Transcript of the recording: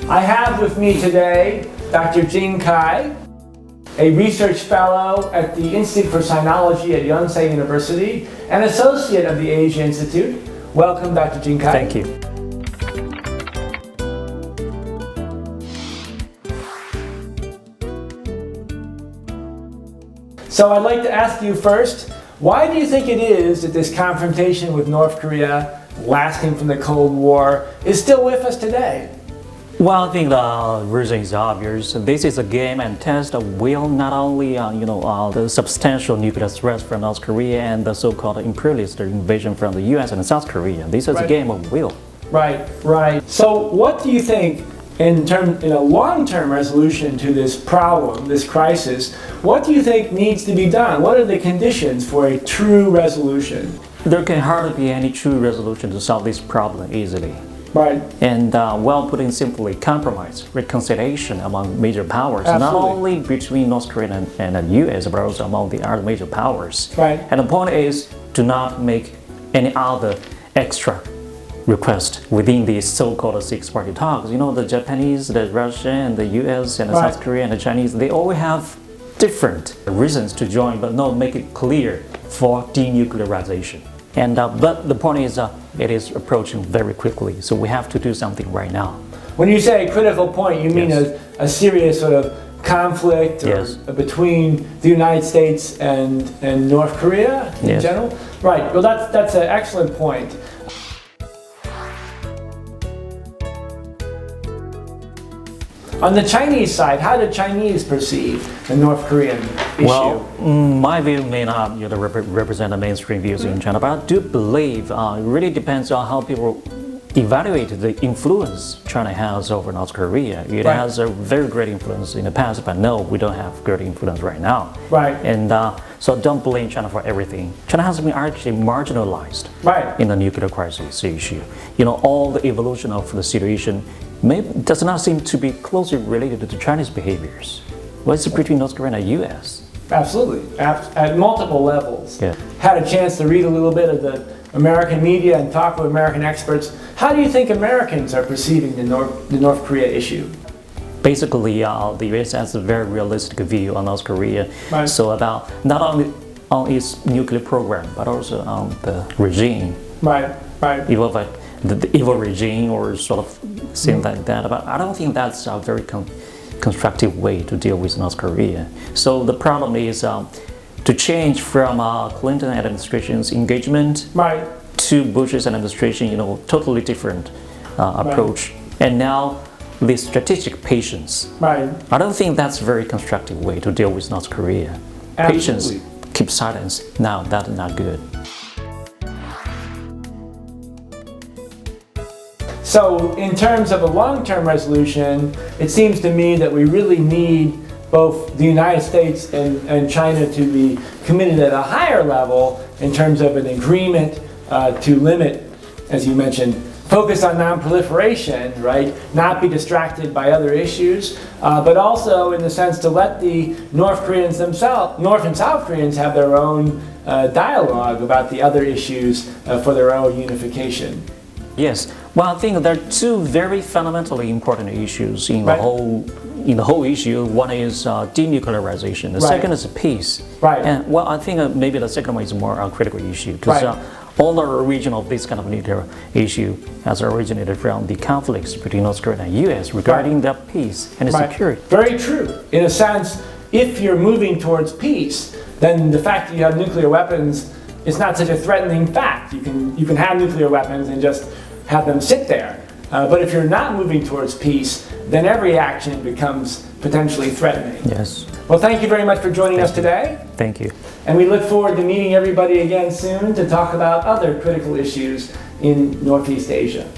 I have with me today Dr. Jing Kai, a research fellow at the Institute for Sinology at Yonsei University and associate of the Asia Institute. Welcome, Dr. Jing Kai. Thank you. So I'd like to ask you first, why do you think it is that this confrontation with North Korea, lasting from the Cold War, is still with us today? Well, I think the reason is obvious. This is a game and test will not only, the substantial nuclear threats from North Korea and the so-called imperialist invasion from the U.S. and South Korea. This is a game of will. Right. So what do you think, in a long-term resolution to this problem, this crisis, what do you think needs to be done? What are the conditions for a true resolution? There can hardly be any true resolution to solve this problem easily. Right. And putting simply, compromise, reconciliation among major powers, Absolutely. not only between North Korea and the U.S., but also among the other major powers. Right. And the point is, do not make any other extra request within the so-called six-party talks. You know, the Japanese, the Russian, and the U.S., and the South Korea, and the Chinese, they all have different reasons to join, but not make it clear for denuclearization. And but the point is, it is approaching very quickly, so we have to do something right now. When you say a critical point, you mean a serious sort of conflict between the United States and North Korea in general? Right. Well, that's an excellent point. On the Chinese side, how do Chinese perceive the North Korean issue? Well, my view may not represent the mainstream views in China, but I do believe it really depends on how people evaluate the influence China has over North Korea. It has a very great influence in the past, but no, we don't have great influence right now. Right. And so don't blame China for everything. China has been actually marginalized in the nuclear crisis issue. You know, all the evolution of the situation does not seem to be closely related to Chinese behaviors. What's between North Korea and the U.S.? Absolutely, at multiple levels. Yeah. Had a chance to read a little bit of the American media and talk with American experts. How do you think Americans are perceiving the North Korea issue? Basically, the U.S. has a very realistic view on North Korea. Right. So about not only on its nuclear program, but also on the regime. Right. The evil regime or sort of things like that. But I don't think that's a very constructive way to deal with North Korea. So the problem is to change from Clinton administration's engagement to Bush's administration, totally different approach. And now the strategic patience. I don't think that's a very constructive way to deal with North Korea. Absolutely. Patience, keep silence. Now that's not good. So in terms of a long-term resolution, it seems to me that we really need both the United States and China to be committed at a higher level in terms of an agreement to limit, as you mentioned, focus on non-proliferation, right? Not be distracted by other issues, but also in the sense to let the North Koreans themselves, North and South Koreans, have their own dialogue about the other issues for their own unification. Yes. Well, I think there are two very fundamentally important issues in the whole issue. One is denuclearization. The second is peace. And well, I think maybe the second one is more a critical issue because all the origin of this kind of nuclear issue has originated from the conflicts between North Korea and the U.S. regarding the peace and security. Very true. In a sense, if you're moving towards peace, then the fact that you have nuclear weapons is not such a threatening fact. You can have nuclear weapons and just have them sit there. But if you're not moving towards peace, then every action becomes potentially threatening. Yes. Well, thank you very much for joining us today. Thank you. And we look forward to meeting everybody again soon to talk about other critical issues in Northeast Asia.